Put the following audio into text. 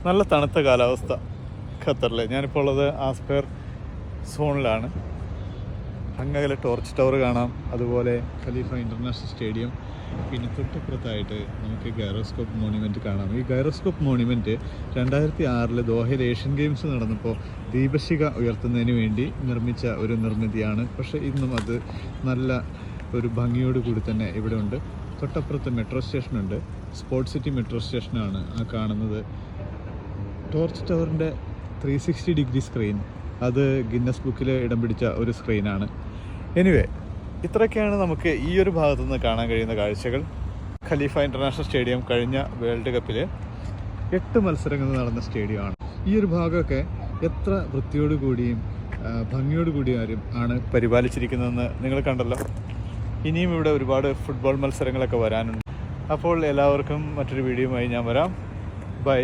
നല്ല തണുത്ത കാലാവസ്ഥ ഖത്തറിൽ. ഞാനിപ്പോൾ ഉള്ളത് ആസ്പെയർ സോണിലാണ്. അങ്ങകലെ ടോർച്ച് ടവർ കാണാം, അതുപോലെ ഖലീഫ ഇൻ്റർനാഷണൽ സ്റ്റേഡിയം. പിന്നെ തൊട്ടപ്പുറത്തായിട്ട് നമുക്ക് ഗൈറോസ്കോപ്പ് മോണ്യുമെൻറ്റ് കാണാം. ഈ ഗൈറോസ്കോപ്പ് മോണ്യുമെൻറ്റ് 2006 ദോഹയിൽ ഏഷ്യൻ ഗെയിംസ് നടന്നപ്പോൾ ദീപശിഖ ഉയർത്തുന്നതിന് വേണ്ടി നിർമ്മിച്ച ഒരു നിർമ്മിതിയാണ്. പക്ഷേ ഇന്നും അത് നല്ല ഒരു ഭംഗിയോട് കൂടി തന്നെ ഇവിടെ ഉണ്ട്. തൊട്ടപ്പുറത്ത് മെട്രോ സ്റ്റേഷനുണ്ട്, സ്പോർട്സ് സിറ്റി മെട്രോ സ്റ്റേഷനാണ് ആ കാണുന്നത്. ടോർച്ച് ടവറിൻ്റെ 360 ഡിഗ്രി സ്ക്രീൻ, അത് ഗിന്നസ് ബുക്കിൽ ഇടം പിടിച്ച ഒരു സ്ക്രീനാണ്. എനിവേ, ഇത്രയൊക്കെയാണ് നമുക്ക് ഈ ഒരു ഭാഗത്തു നിന്ന് കാണാൻ കഴിയുന്ന കാഴ്ചകൾ. ഖലീഫ ഇൻ്റർനാഷണൽ സ്റ്റേഡിയം കഴിഞ്ഞ വേൾഡ് കപ്പിൽ 8 മത്സരങ്ങൾ നടന്ന സ്റ്റേഡിയമാണ്. ഈ ഒരു ഭാഗമൊക്കെ എത്ര വൃത്തിയോട് കൂടിയും ഭംഗിയോട് കൂടിയും ആണ് പരിപാലിച്ചിരിക്കുന്നതെന്ന് നിങ്ങൾ കണ്ടല്ലോ. ഇനിയും ഇവിടെ ഒരുപാട് ഫുട്ബോൾ മത്സരങ്ങളൊക്കെ വരാനുണ്ട്. അപ്പോൾ എല്ലാവർക്കും മറ്റൊരു വീഡിയോയുമായി ഞാൻ വരാം. ബൈ.